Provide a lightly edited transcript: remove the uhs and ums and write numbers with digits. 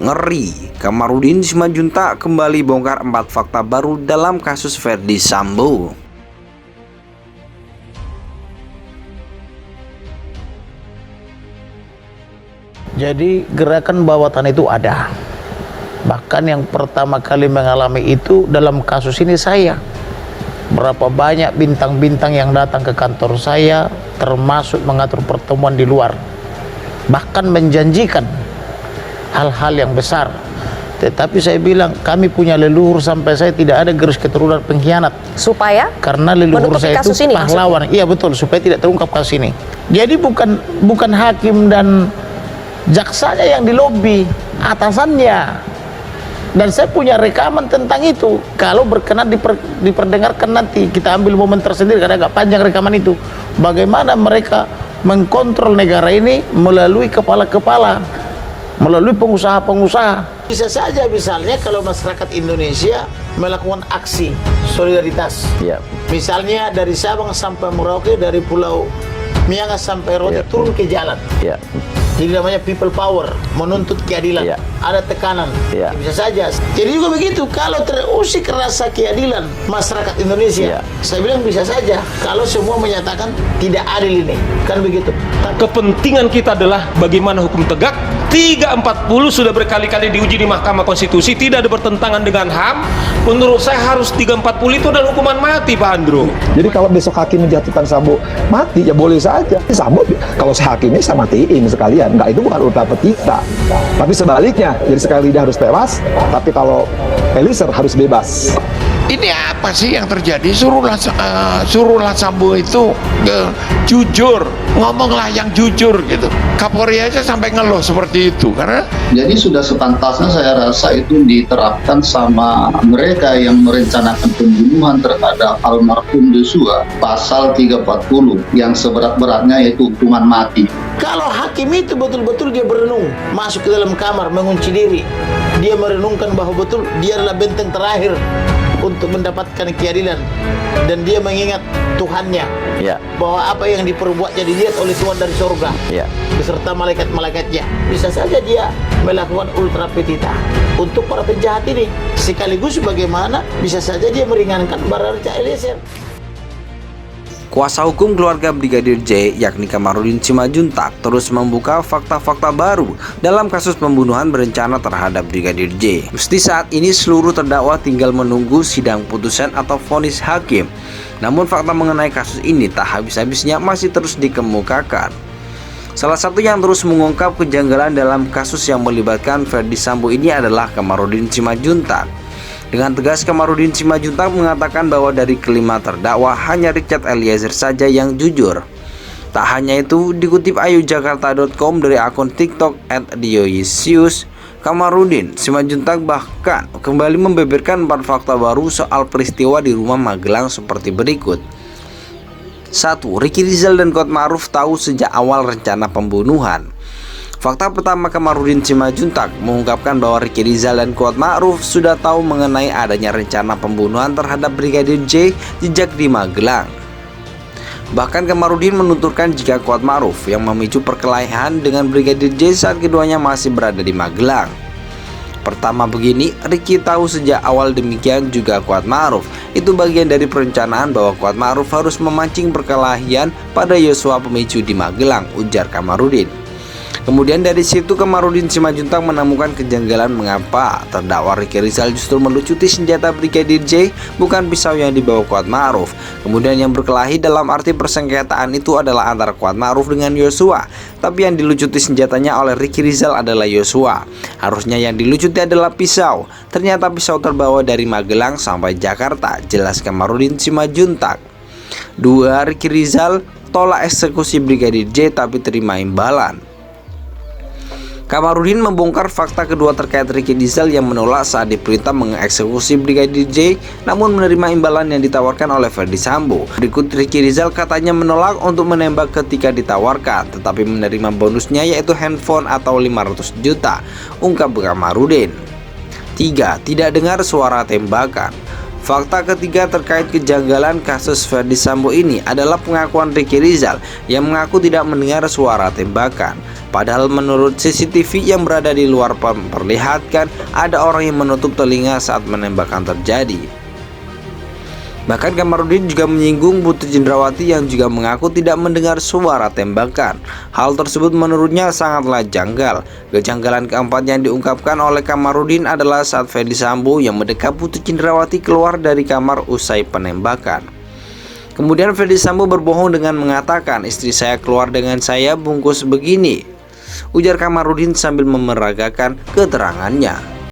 Ngeri, Kamarudin Simanjuntak kembali bongkar 4 fakta baru dalam kasus Ferdy Sambo. Jadi gerakan bawah tanah itu ada. Bahkan yang pertama kali mengalami itu dalam kasus ini saya. Berapa banyak bintang-bintang yang datang ke kantor saya, termasuk mengatur pertemuan di luar. Bahkan menjanjikan hal-hal yang besar. Tetapi saya bilang, kami punya leluhur sampai saya tidak ada garis keturunan pengkhianat. Supaya? Karena leluhur saya itu pahlawan. Iya betul, supaya tidak terungkap kasus ini. Jadi bukan hakim dan jaksanya yang dilobi, atasannya. Dan saya punya rekaman tentang itu. Kalau berkenan diperdengarkan nanti, kita ambil momen tersendiri karena agak panjang rekaman itu. Bagaimana mereka mengkontrol negara ini melalui kepala-kepala, melalui pengusaha-pengusaha. Bisa saja misalnya kalau masyarakat Indonesia melakukan aksi solidaritas. Misalnya dari Sabang sampai Merauke, dari Pulau Miangas sampai Rote turun ke jalan. Jadi namanya people power, menuntut keadilan. Ada tekanan, bisa saja. Jadi juga begitu, kalau terusik rasa keadilan masyarakat Indonesia, saya bilang bisa saja. Kalau semua menyatakan tidak adil ini, kan begitu. Kepentingan kita adalah bagaimana hukum tegak. 340 sudah berkali-kali diuji di Mahkamah Konstitusi, tidak ada bertentangan dengan HAM. Menurut saya harus 340 itu adalah hukuman mati, Pak Andro. Jadi kalau besok hakim menjatuhkan Sambo mati, ya boleh saja. Sambo kalau saya hakimnya saya matiin sekalian. Enggak, itu bukan urutan petita. Tapi sebaliknya, jadi sekali dia harus tewas, tapi kalau Eliezer harus bebas. Ini apa sih yang terjadi? Suruhlah Sambo itu jujur, ngomonglah yang jujur gitu. Kapolri aja sampai ngeluh seperti itu karena jadi sudah sepantasnya saya rasa itu diterapkan sama mereka yang merencanakan pembunuhan terhadap almarhum Joshua, pasal 340 yang seberat-beratnya yaitu hukuman mati. Kalau hakim itu betul-betul dia berenung, masuk ke dalam kamar, mengunci diri, dia merenungkan bahwa betul dia adalah benteng terakhir untuk mendapatkan keadilan, dan dia mengingat Tuhannya, bahwa apa yang diperbuatnya dilihat oleh Tuhan dari surga, beserta malaikat-malaikatnya. Bisa saja dia melakukan ultra petita untuk para penjahat ini, sekaligus bagaimana bisa saja dia meringankan Barada Eliezer. Kuasa hukum keluarga Brigadir J, yakni Kamarudin Simanjuntak, terus membuka fakta-fakta baru dalam kasus pembunuhan berencana terhadap Brigadir J. Meski saat ini seluruh terdakwa tinggal menunggu sidang putusan atau vonis hakim. Namun fakta mengenai kasus ini tak habis-habisnya masih terus dikemukakan. Salah satu yang terus mengungkap kejanggalan dalam kasus yang melibatkan Ferdy Sambo ini adalah Kamarudin Simanjuntak. Dengan tegas Kamarudin Simanjuntak mengatakan bahwa dari kelima terdakwa hanya Richard Eliezer saja yang jujur. Tak hanya itu, dikutip ayujakarta.com dari akun TikTok @dioysius, Kamarudin Simanjuntak bahkan kembali membeberkan 4 fakta baru soal peristiwa di rumah Magelang seperti berikut. 1. Ricky Rizal dan Kuat Ma'ruf tahu sejak awal rencana pembunuhan. Fakta pertama, Kamarudin Simanjuntak mengungkapkan bahwa Ricky Rizal dan Kuat Ma'ruf sudah tahu mengenai adanya rencana pembunuhan terhadap Brigadir J sejak di Magelang. Bahkan Kamarudin menuturkan jika Kuat Ma'ruf yang memicu perkelahian dengan Brigadir J saat keduanya masih berada di Magelang. Pertama begini, Ricky tahu sejak awal, demikian juga Kuat Ma'ruf. Itu bagian dari perencanaan bahwa Kuat Ma'ruf harus memancing perkelahian pada Yosua pemicu di Magelang, ujar Kamarudin. Kemudian dari situ Kamarudin Simanjuntak menemukan kejanggalan mengapa terdakwa Ricky Rizal justru melucuti senjata Brigadir J, bukan pisau yang dibawa Kuat Ma'ruf. Kemudian yang berkelahi dalam arti persengketaan itu adalah antara Kuat Ma'ruf dengan Yosua, tapi yang dilucuti senjatanya oleh Ricky Rizal adalah Yosua. Harusnya yang dilucuti adalah pisau. Ternyata pisau terbawa dari Magelang sampai Jakarta, jelas Kamarudin Simanjuntak. 2. Ricky Rizal tolak eksekusi Brigadir J tapi terima imbalan. Kamarudin membongkar fakta kedua terkait Ricky Rizal yang menolak saat diperintah mengeksekusi Brigadir J, namun menerima imbalan yang ditawarkan oleh Ferdy Sambo. Berikut Ricky Rizal katanya menolak untuk menembak ketika ditawarkan, tetapi menerima bonusnya yaitu handphone atau 500 juta, ungkap Kamarudin. 3. Tidak dengar suara tembakan. Fakta ketiga terkait kejanggalan kasus Ferdi Sambo ini adalah pengakuan Ricky Rizal yang mengaku tidak mendengar suara tembakan. Padahal menurut CCTV yang berada di luar memperlihatkan ada orang yang menutup telinga saat penembakan terjadi. Bahkan Kamarudin juga menyinggung Putri Cendrawati yang juga mengaku tidak mendengar suara tembakan. Hal tersebut menurutnya sangatlah janggal. Kejanggalan keempat yang diungkapkan oleh Kamarudin adalah saat Ferdi Sambo yang mendekap Putri Cendrawati keluar dari kamar usai penembakan. Kemudian Ferdi Sambo berbohong dengan mengatakan istri saya keluar dengan saya bungkus begini, ujar Kamarudin sambil memeragakan keterangannya.